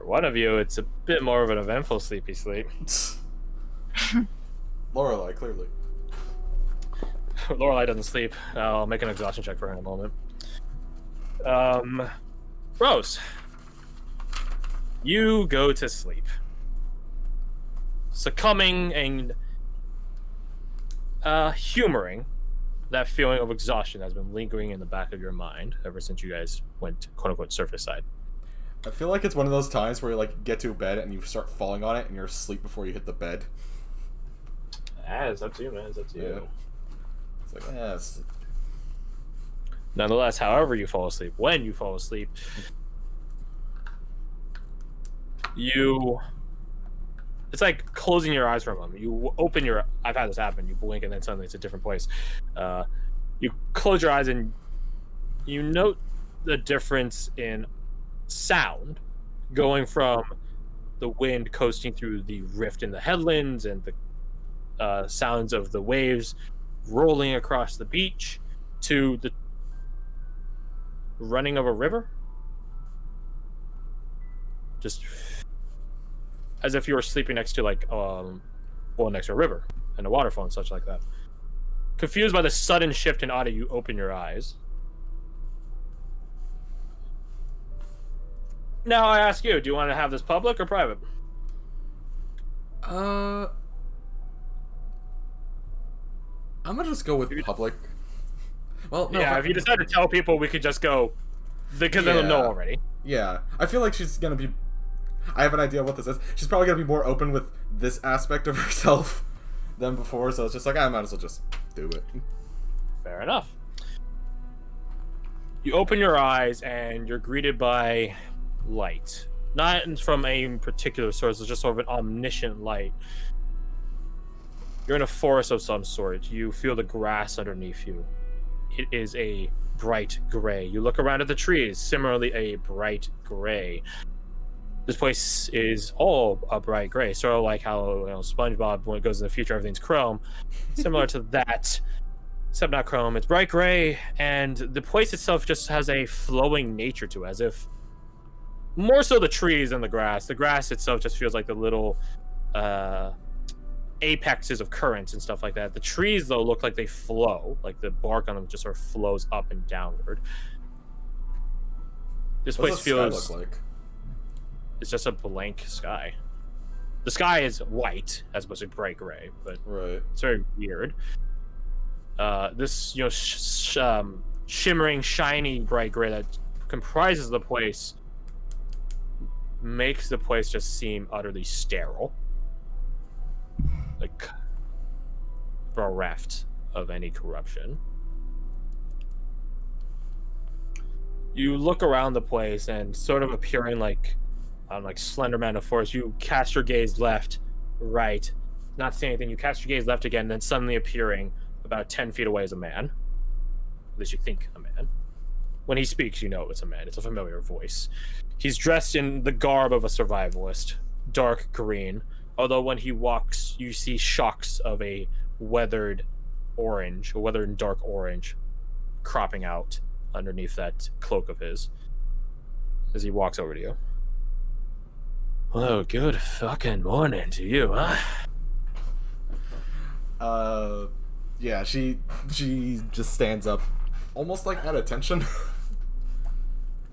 For one of you, it's a bit more of an eventful sleepy sleep. Lorelei, clearly. Lorelei doesn't sleep. I'll make an exhaustion check for her in a moment. Rose, you go to sleep, succumbing and humoring that feeling of exhaustion that's been lingering in the back of your mind ever since you guys went quote-unquote surface side. I feel like it's one of those times where you like get to bed and you start falling on it and you're asleep before you hit the bed. It's up to you, man. It's up to you. Yeah. It's like, it's... Nonetheless, however you fall asleep, when you fall asleep, it's like closing your eyes for a moment. You open your... I've had this happen. You blink and then suddenly it's a different place. You close your eyes and you note the difference in sound going from the wind coasting through the rift in the headlands and the sounds of the waves rolling across the beach to the running of a river. Just as if you were sleeping next to next to a river and a waterfall and such like that. Confused by the sudden shift in audio, you open your eyes. Now I ask you, do you want to have this public or private? I'm gonna just go with public. Well, no, yeah, if you decide to tell people, we could just go, because they'll know already. Yeah, I feel like she's gonna be... I have an idea of what this is. She's probably gonna be more open with this aspect of herself than before, so it's just like, I might as well just do it. Fair enough. You open your eyes and you're greeted by light. Not from a particular source, it's just sort of an omniscient light. You're in a forest of some sort. You feel the grass underneath you. It is a bright gray. You look around at the trees, similarly a bright gray. This place is all a bright gray, sort of like how SpongeBob, when it goes in the future, everything's chrome. Similar to that, except not chrome. It's bright gray, and the place itself just has a flowing nature to it, as if more so the trees than the grass. The grass itself just feels like the little apexes of currents and stuff like that. The trees, though, look like they flow, like the bark on them just sort of flows up and downward. This place feels... Sky look like? It's just a blank sky. The sky is white as opposed to bright gray, but it's very weird. This shimmering, shiny bright gray that comprises the place makes the place just seem utterly sterile, like bereft of any corruption. You look around the place and sort of appearing like Slender Man of Force, you cast your gaze left, right, not seeing anything. You cast your gaze left again, then suddenly appearing about 10 feet away as a man. At least you think a man. When he speaks, you know it's a man. It's a familiar voice. He's dressed in the garb of a survivalist, dark green, although when he walks, you see shocks of a weathered and dark orange cropping out underneath that cloak of his as he walks over to you. Well, good fucking morning to you, huh? Yeah, she just stands up, almost like at attention.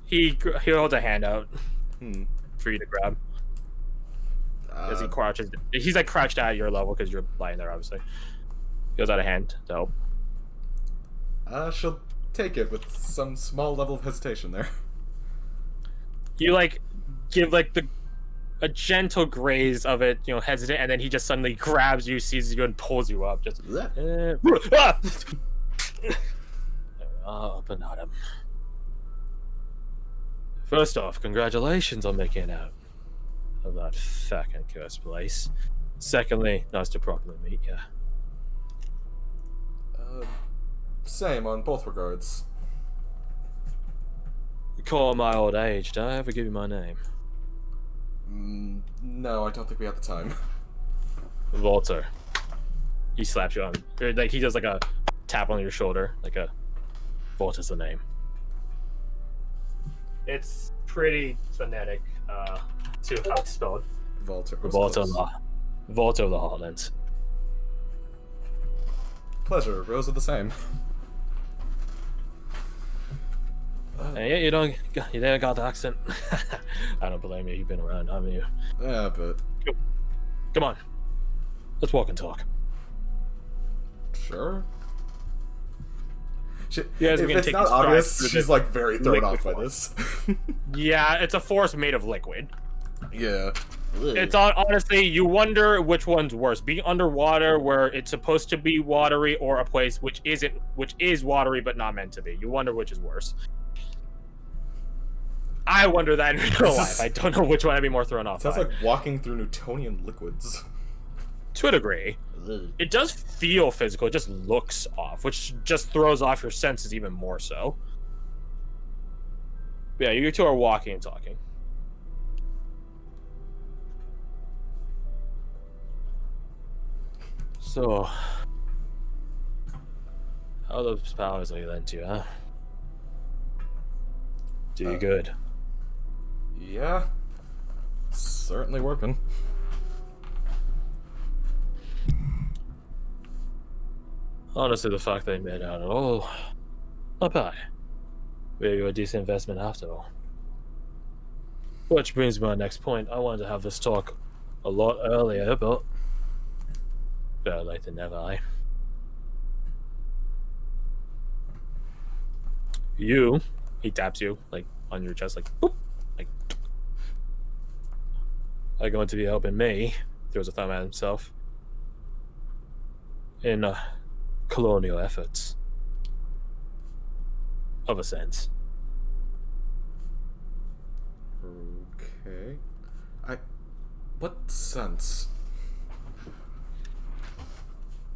He holds a hand out for you to grab. As he crouches, he's like crouched at your level because you're lying there, obviously. He holds out a hand to help. She'll take it with some small level of hesitation there. You like give like a gentle graze of it, hesitant, and then he just suddenly grabs you, seizes you, and pulls you up. Just up and at him. First off, congratulations on making it out of that fucking cursed place. Secondly, nice to properly meet you. Same on both regards. You call my old age. Did I ever give you my name? No, I don't think we have the time. Walter. He slaps you on, like he does like a tap on your shoulder, like a Walter's the name. It's pretty phonetic. to how it's spelled. Volta. Volta of the Heartlands. Pleasure. Rose are the same. Yeah, you didn't got the accent. I don't blame you. You've been around, haven't you? Yeah, but Come on, let's walk and talk. sure. guys are if gonna it's take not these obvious, strides she's through like very thrown liquid off by form. this. Yeah, it's a force made of liquid. Yeah. It's honestly, you wonder which one's worse: being underwater where it's supposed to be watery, or a place which is watery but not meant to be. You wonder which is worse. I wonder that in real life. I don't know which one I'd be more thrown off Sounds by. like walking through Newtonian liquids. To a degree. It does feel physical, it just looks off, which just throws off your senses even more so. But yeah, you two are walking and talking. So, how those powers are you lent you, huh? Do you good? Yeah. Certainly working. Honestly, the fact they made out at all, not bad. Maybe a decent investment after all. Which brings me to my next point. I wanted to have this talk a lot earlier, but better late than never, eh? You, he taps you, like, on your chest, like, boop, like, are going to be helping me, throws a thumb at himself, in colonial efforts. Of a sense. Okay. What sense?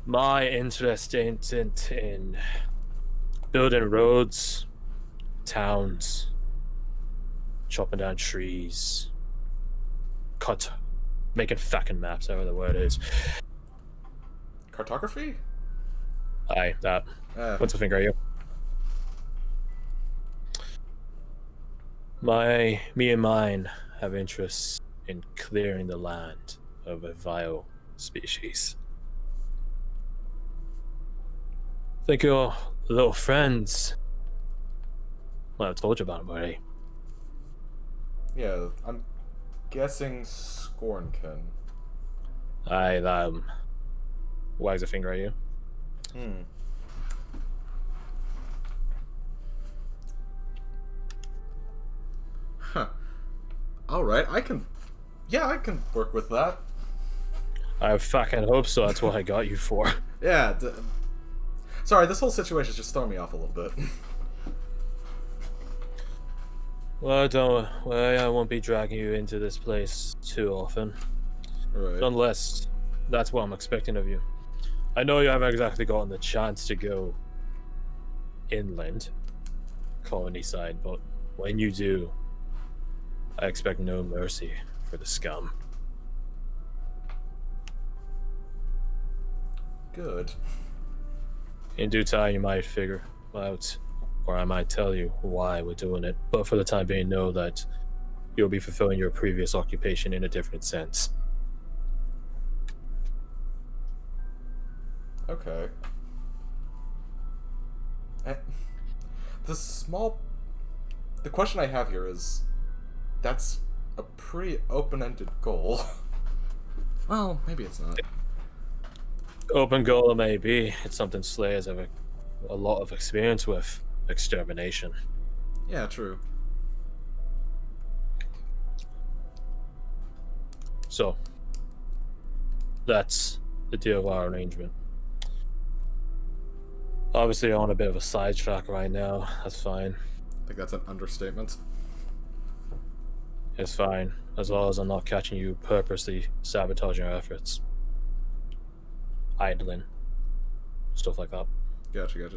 My interest ain't in building roads, towns, chopping down trees, making fucking maps, however the word is. Cartography? Aye, that. What's a finger at you? Me and mine have interests in clearing the land of a vile species. Think your little friends. Well, I told you about them already. Yeah, I'm guessing Scornkin. Aye, wags a finger at you. Huh. Alright, I can work with that. I fucking hope so. That's what I got you for. Yeah, sorry, this whole situation's just throwing me off a little bit. Well, I won't be dragging you into this place too often. Right. Unless that's what I'm expecting of you. I know you haven't exactly gotten the chance to go inland, colony side, but when you do, I expect no mercy for the scum. Good. In due time, you might figure out, or I might tell you why we're doing it, but for the time being, know that you'll be fulfilling your previous occupation in a different sense. Okay. The question I have here is, that's a pretty open-ended goal. Well, maybe it's not. Open goal it may be. It's something Slayers have a lot of experience with. Extermination. Yeah, true. So, that's the deal of our arrangement. Obviously, I'm on a bit of a sidetrack right now. That's fine. I think that's an understatement. It's fine, as long as I'm not catching you purposely sabotaging our efforts. Idling. Stuff like that. Gotcha.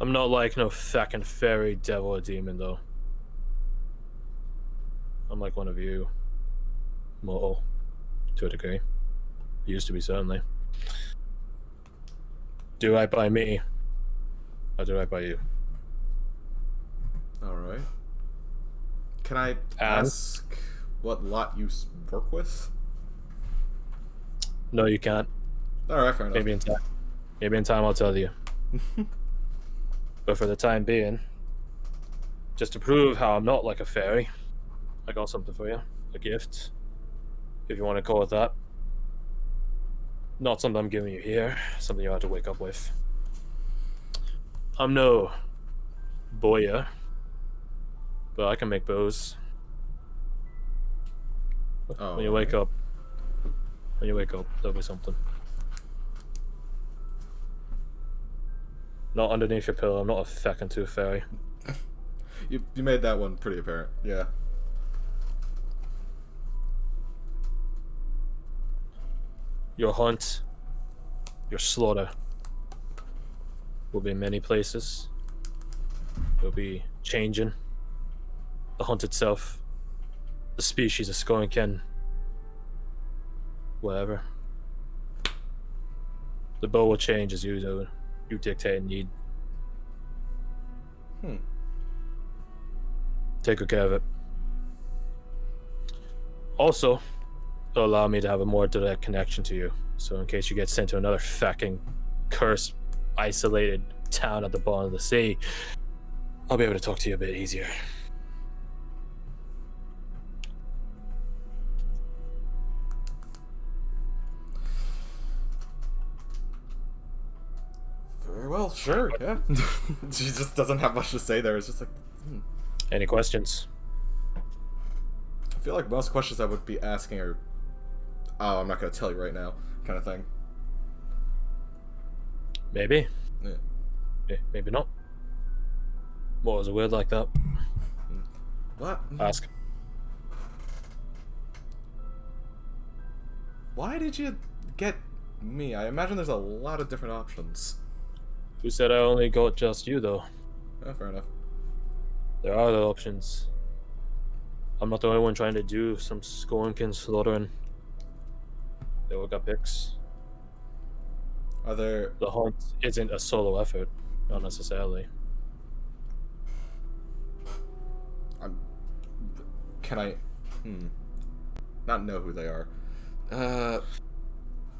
I'm not like no fucking fairy, devil, or demon, though. I'm like one of you. Mortal. To a degree. Used to be, certainly. Do right by me. I do right by you. Alright. Can I ask what lot you work with? No, you can't. Alright, fair enough. Maybe in time. Maybe in time I'll tell you. But for the time being, just to prove how I'm not like a fairy, I got something for you. A gift, if you want to call it that. Not something I'm giving you here, something you have to wake up with. I'm no boya, but I can make bows. Oh, when you wake up, there'll be something. Not underneath your pillow. I'm not a feckin' tooth fairy. You made that one pretty apparent. Yeah. Your hunt, your slaughter will be in many places. It'll be changing. The hunt itself, the species of Skornken, whatever. The bow will change as you do. You dictate and need. Take good care of it. Also, it'll allow me to have a more direct connection to you. So in case you get sent to another fucking cursed, isolated town at the bottom of the sea, I'll be able to talk to you a bit easier. Very well, sure, yeah. She just doesn't have much to say there. It's just like... Any questions? I feel like most questions I would be asking are, oh, I'm not going to tell you right now, kind of thing. Maybe. Yeah. Maybe not. What was a word like that? What? Ask. Why did you get me? I imagine there's a lot of different options. Who said I only got just you, though? Oh, fair enough. There are other options. I'm not the only one trying to do some Skornken slaughtering. They all got picks. Are there... The hunt isn't a solo effort, not necessarily. Can I... Not know who they are.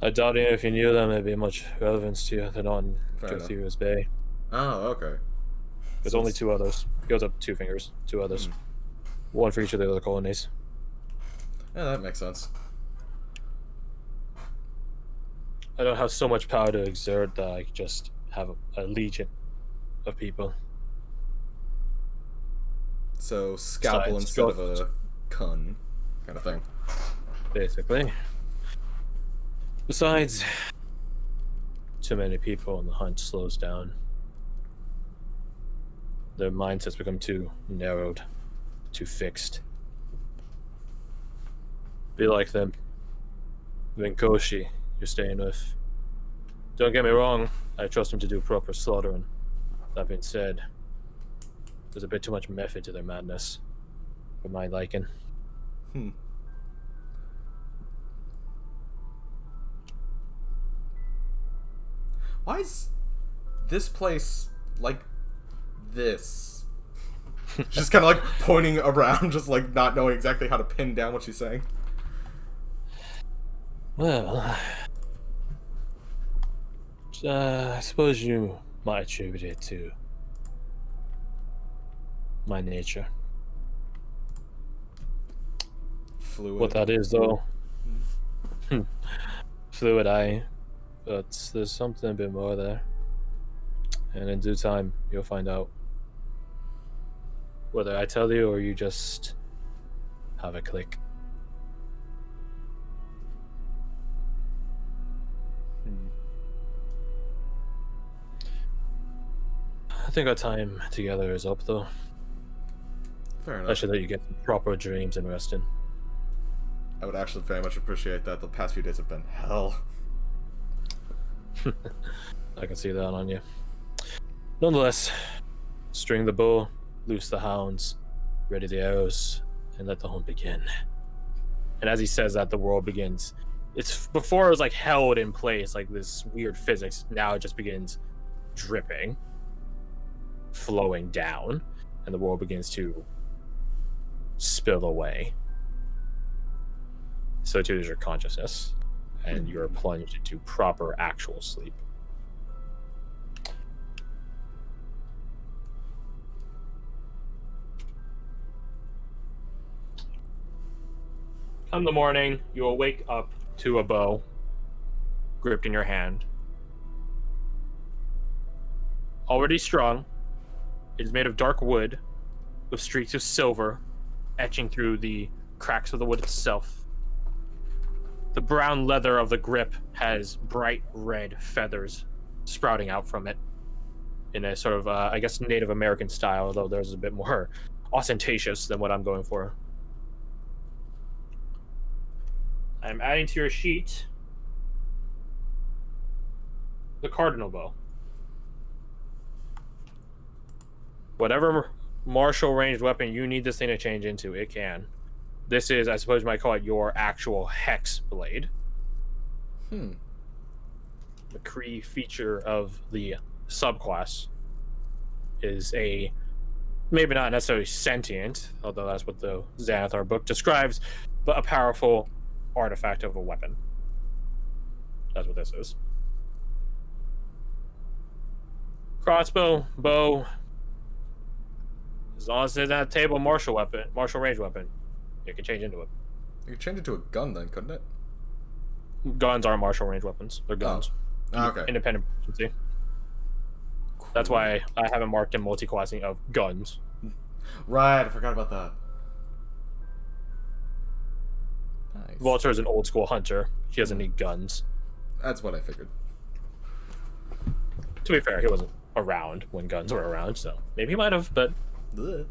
I doubt even if you knew them, it'd be much relevance to you. They're not in Garth-Mod's Bay. Oh, okay. There's only two others. Goes up 2 fingers. 2 others. One for each of the other colonies. Yeah, that makes sense. I don't have so much power to exert that I just have a legion of people. So, scalpel instead of a kun, kind of thing. Basically. Besides, too many people and the hunt slows down. Their mindsets become too narrowed, too fixed. Be like them. Vinkoshi, you're staying with. Don't get me wrong, I trust him to do proper slaughtering. That being said, there's a bit too much method to their madness, for my liking. Why is this place like this? Just kind of like pointing around, just like not knowing exactly how to pin down what she's saying. Well, I suppose you might attribute it to my nature. Fluid. What that is, though. Fluid eye. But there's something a bit more there. And in due time, you'll find out. Whether I tell you or you just have a click. I think our time together is up, though. Fair enough. I should let you get some proper dreams and resting. I would actually very much appreciate that. The past few days have been hell. I can see that on you. Nonetheless, string the bow, loose the hounds, ready the arrows, and let the hunt begin. And as he says that, the world begins. It's before it was like held in place, like this weird physics. Now it just begins dripping, flowing down, and the world begins to spill away. So too is your consciousness, and you're plunged into proper actual sleep. Come the morning, you will wake up to a bow gripped in your hand. Already strung, it is made of dark wood with streaks of silver etching through the cracks of the wood itself. The brown leather of the grip has bright red feathers sprouting out from it in a sort of, I guess, Native American style, although theirs is a bit more ostentatious than what I'm going for. I'm adding to your sheet the cardinal bow. Whatever martial ranged weapon you need this thing to change into, it can. This is, I suppose you might call it, your actual hex blade. The Kree feature of the subclass is a, maybe not necessarily sentient, although that's what the Xanathar book describes, but a powerful artifact of a weapon. That's what this is. Crossbow, bow. As long as it's at a table, martial range weapon, you can change into it. You could change it to a gun then, couldn't it? Guns are martial range weapons. They're guns. Oh, okay. Independent proficiency. Cool. That's why I haven't marked in multi-classing of guns. Right, I forgot about that. Nice. Walter is an old school hunter. He doesn't need guns. That's what I figured. To be fair, he wasn't around when guns were around, so maybe he might have, but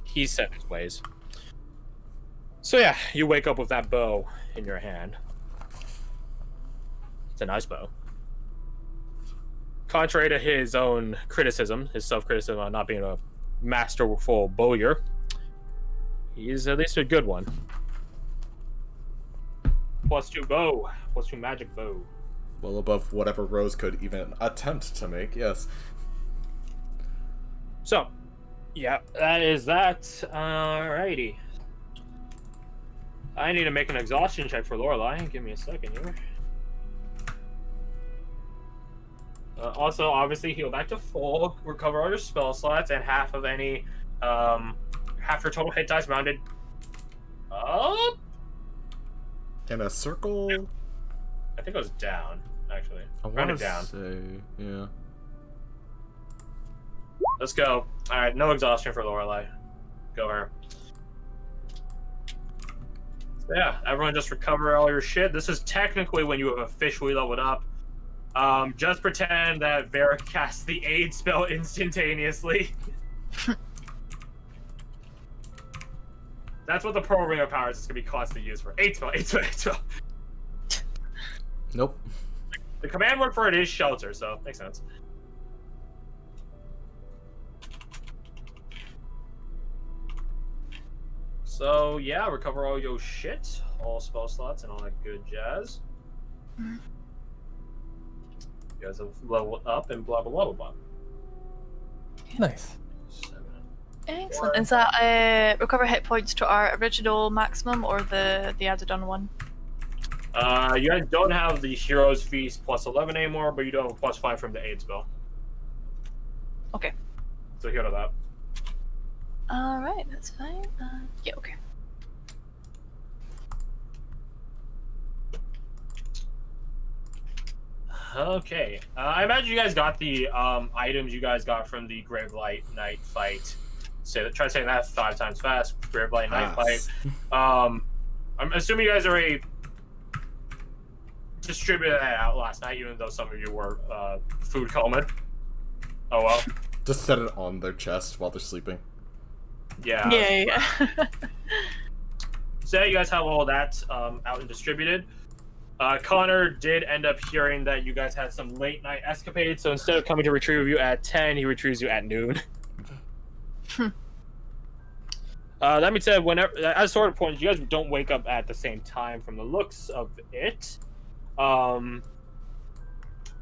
he's set his ways. So yeah, you wake up with that bow in your hand. It's a nice bow. Contrary to his own criticism, his self-criticism on not being a masterful bowyer, he's at least a good one. +2 bow, +2 magic bow. Well above whatever Rose could even attempt to make, yes. So, yeah, that is that. Alrighty. I need to make an exhaustion check for Lorelei. Give me a second here. Also, obviously, heal back to full, recover all your spell slots, and half of any, half your total hit dice rounded up. And a circle? I think it was down, actually. I Rounded want to down. say, yeah. Let's go. All right, no exhaustion for Lorelei. Go her. So yeah, everyone just recover all your shit. This is technically when you have officially leveled up. Just pretend that Varric casts the aid spell instantaneously. That's what the Pearl Ring of Powers is going to be constantly used for. Aid spell, aid spell, aid spell. Nope. The command word for it is shelter, so makes sense. So yeah, recover all your shit, all spell slots, and all that good jazz. You guys have leveled up and blah blah blah blah blah. Nice. 7. Excellent. Is that recover hit points to our original maximum or the added on one? You guys don't have the Hero's Feast +11 anymore, but you do have a +5 from the aid spell. Okay. So heal to that. Alright, that's fine. Yeah, okay. Okay. I imagine you guys got the items you guys got from the Gravelight Night fight. Try saying that 5 times fast. Gravelight Night fight. I'm assuming you guys already distributed that out last night, even though some of you were food common. Oh well. Just set it on their chest while they're sleeping. Yeah. Yeah. So you guys have all that out and distributed. Connor did end up hearing that you guys had some late night escapades, so instead of coming to retrieve you at 10, he retrieves you at noon. That being said, whenever, as sort of points, you guys don't wake up at the same time from the looks of it.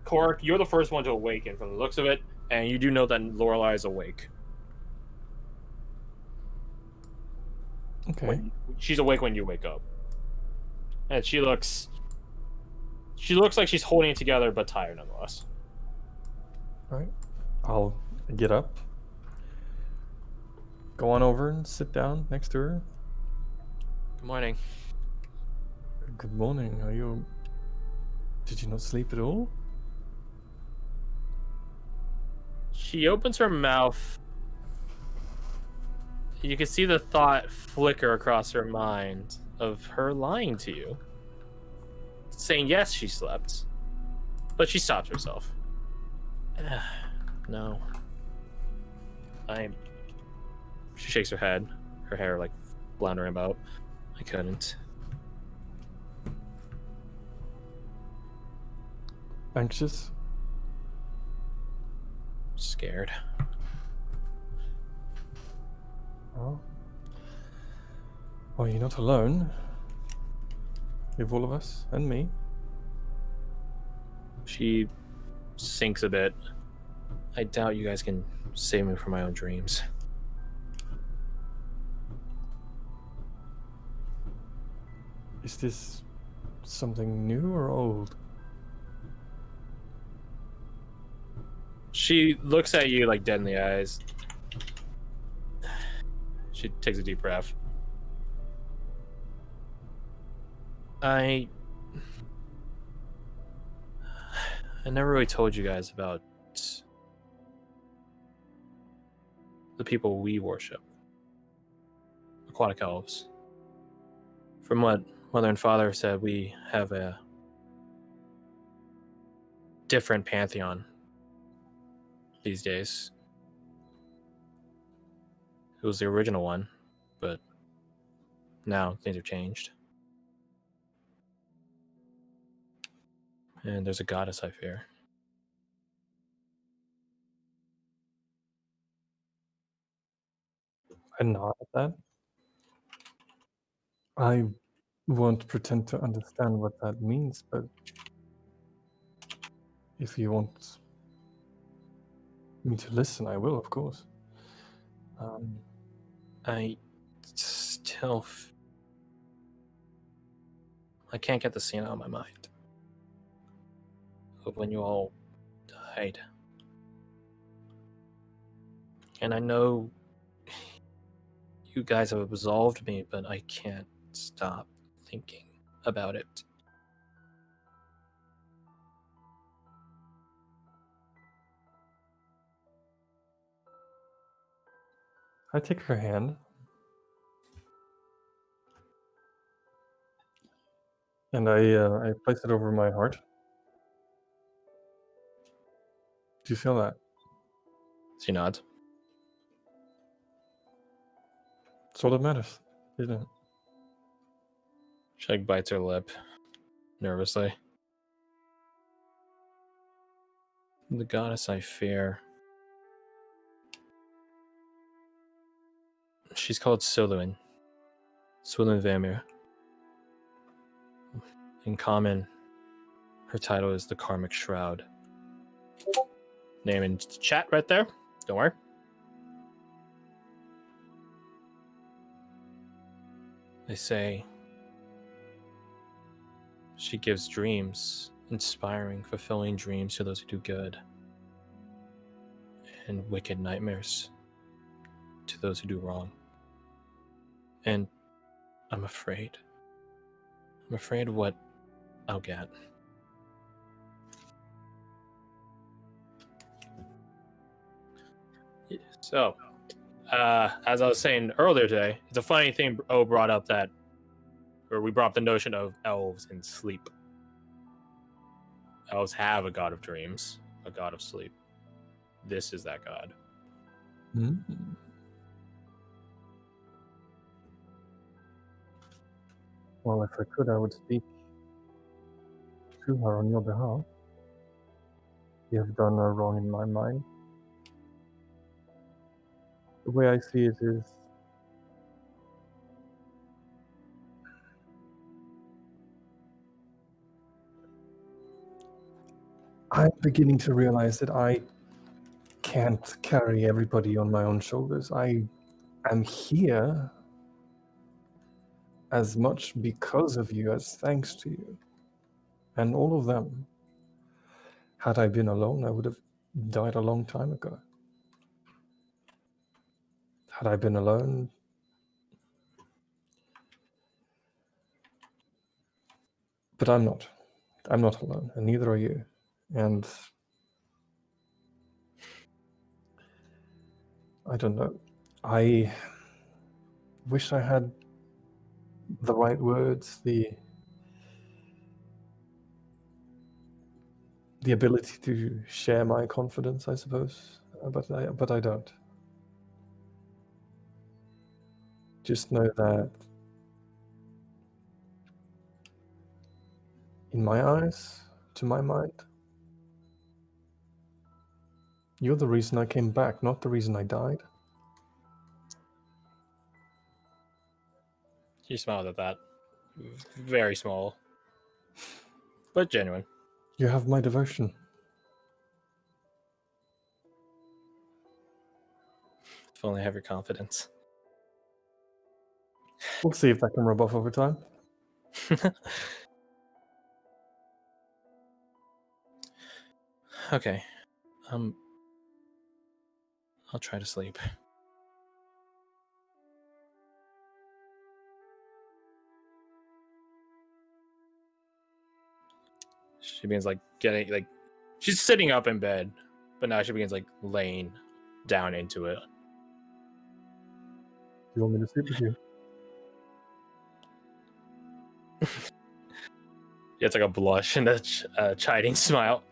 Cork, you're the first one to awaken from the looks of it, and you do know that Lorelei is awake. Okay. She's awake when you wake up, and she looks like she's holding it together but tired nonetheless. All right. I'll get up. Go on over and sit down next to her. Good morning. Good morning. Are you? Did you not sleep at all? She opens her mouth. You can see the thought flicker across her mind of her lying to you, saying yes, she slept, but she stops herself. No. She shakes her head, her hair like floundering about. I couldn't. Anxious? Scared. Oh. Well, you're not alone. You have all of us and me. She sinks a bit. I doubt you guys can save me from my own dreams. Is this something new or old? She looks at you like dead in the eyes. She takes a deep breath. I never really told you guys about the people we worship. Aquatic elves. From what Mother and Father said, we have a different pantheon these days. It was the original one, but now things have changed. And there's a goddess I fear. I nod at that. I won't pretend to understand what that means, but if you want me to listen, I will, of course. I still... I can't get the scene out of my mind of when you all died. And I know you guys have absolved me, but I can't stop thinking about it. I take her hand. And I place it over my heart. Do you feel that? She nods. It's all that matters, isn't it? She like bites her lip nervously. The goddess I fear. She's called Siluan. Siluan Vamir. In common, her title is the Karmic Shroud. Name in chat right there. Don't worry. They say she gives dreams, inspiring, fulfilling dreams to those who do good, and wicked nightmares to those who do wrong. And I'm afraid. I'm afraid of what I'll get. So, as I was saying earlier today, it's a funny thing O brought up that, or we brought up the notion of elves in sleep. Elves have a god of dreams, a god of sleep. This is that god. Mm-hmm. Well, if I could, I would speak to her on your behalf. You have done her wrong in my mind. The way I see it is, I'm beginning to realize that I can't carry everybody on my own shoulders. I am here as much because of you as thanks to you. And all of them. Had I been alone, I would have died a long time ago. Had I been alone, but I'm not. I'm not alone, and neither are you. And I don't know. I wish I had the right words, the ability to share my confidence, I suppose, but I don't. Just know that in my eyes, to my mind, you're the reason I came back, not the reason I died. She smiled at that. Very small, but genuine. You have my devotion. If only I have your confidence. We'll see if that can rub off over time. Okay. I'll try to sleep. She begins getting she's sitting up in bed, but now she begins laying down into it. You want me to sleep with you? It's like a blush and a chiding smile.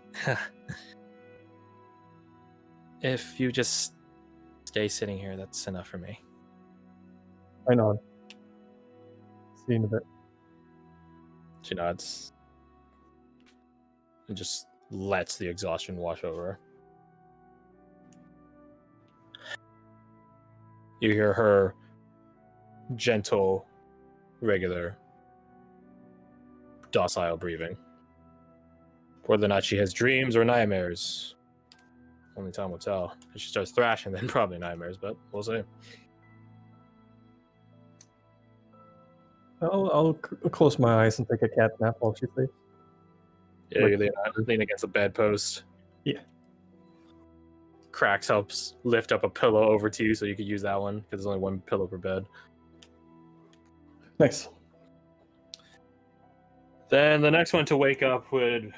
If you just stay sitting here, that's enough for me. I know. See you in a bit. She nods and just lets the exhaustion wash over her. You hear her gentle, regular, docile breathing. Whether or not she has dreams or nightmares, only time will tell. If she starts thrashing, then probably nightmares, but we'll see. I'll close my eyes and take a cat nap while she sleeps. Yeah, you lean against the bedpost. Yeah. Cracks helps lift up a pillow over to you so you could use that one because there's only one pillow per bed. Nice. Then the next one to wake up would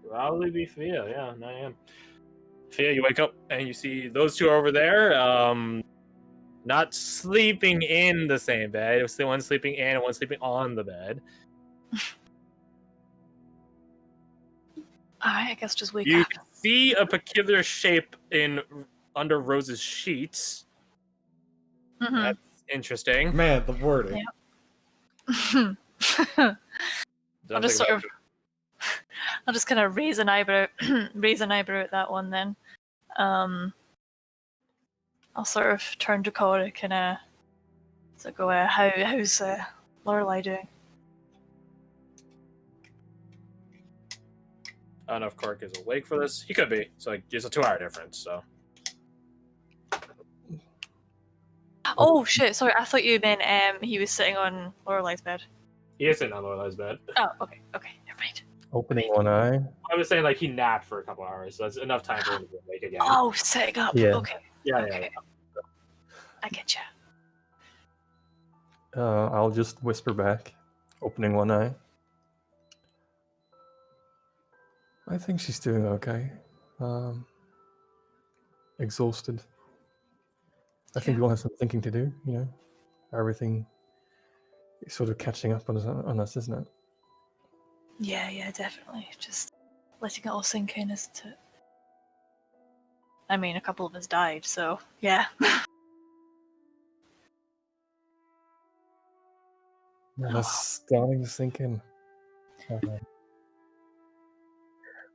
probably be Fia. Yeah, 9 a.m. Fia, you wake up and you see those two over there. Not sleeping in the same bed. It was the one sleeping in and one sleeping on the bed. Alright, I guess just wake You up. see a peculiar shape under Rose's sheets. Mm-hmm. That's interesting. Man, the wording. Yeah. I'll just I'll just kind of raise an eyebrow, at that one. Then, I'll sort of turn to Coric and go, how's Lorelei doing? I don't know if Cork is awake for this. He could be. So it's a 2-hour difference. So. Oh shit! Sorry, I thought you meant he was sitting on Lorelei's bed. He is sitting on Lorelei's bed. Oh, okay, never mind. Opening one eye. I was saying he napped for a couple hours, so that's enough time for him to get awake again. Oh, sitting up. Yeah. Okay. Yeah. I get you. I'll just whisper back, opening one eye. I think she's doing okay. Exhausted. I think we all have some thinking to do, Everything is sort of catching up on us, isn't it? Yeah, definitely. Just letting it all sink in, isn't it? I mean, a couple of us died, so yeah. Yeah, that's starting to sink in. But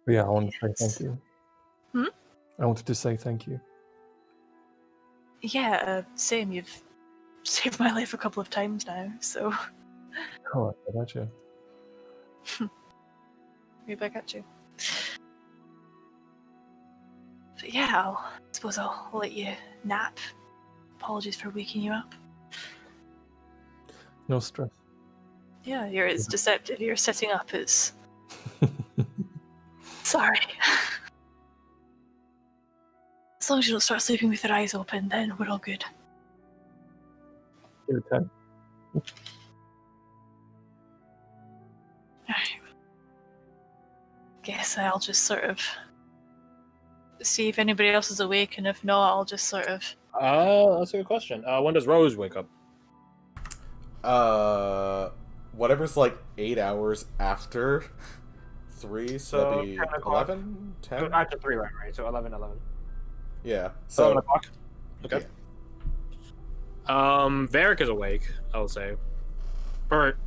yeah, I wanted to say thank you. I wanted to say thank you. Yeah, same. You've saved my life a couple of times now, so. Oh, I got you. Right back at you. But yeah, I suppose I'll let you nap. Apologies for waking you up. No stress. Yeah, you're as deceptive. You're setting up as. Sorry. As long as you don't start sleeping with your eyes open, then we're all good. Give it time. Alright. Guess I'll just sort of see if anybody else is awake, and if not, I'll just sort of. That's a good question. When does Rose wake up? Whatever's like 8 hours after 3, so that'd be 10 o'clock. 11, 10. After 3, right? So 11. Yeah. 11 So o'clock. Okay. Varric is awake, I will say. Or,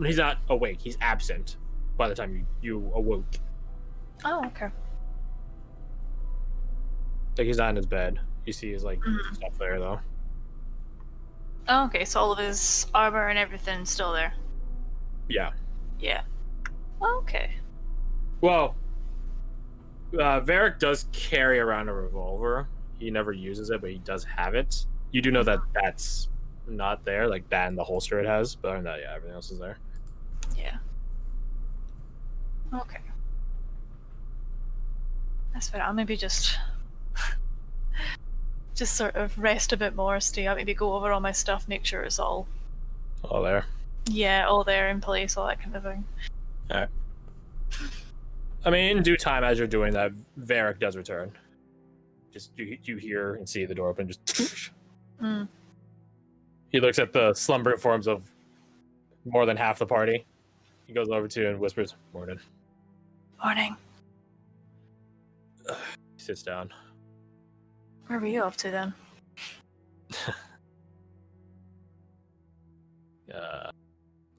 he's not awake, he's absent by the time you awoke. Oh, okay. Like, he's not in his bed. You see his, like, stuff there, though. Oh, okay, so all of his armor and everything's still there. Yeah. Yeah. Okay. Well, Varric does carry around a revolver. He never uses it, but he does have it. You do know that that's not there, like that in the holster it has, but other than that, yeah, everything else is there. Yeah. Okay. That's fair. I'll maybe just sort of rest a bit more, stay up, maybe go over all my stuff, make sure it's all There. all there in place, all that kind of thing. Alright. I mean, in due time, as you're doing that, Varric does return. Just you hear and see the door open. Just He looks at the slumbering forms of more than half the party. He goes over to you and whispers, "Morning." Morning. He sits down. Where were you off to then?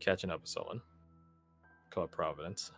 Catching up with someone called Providence.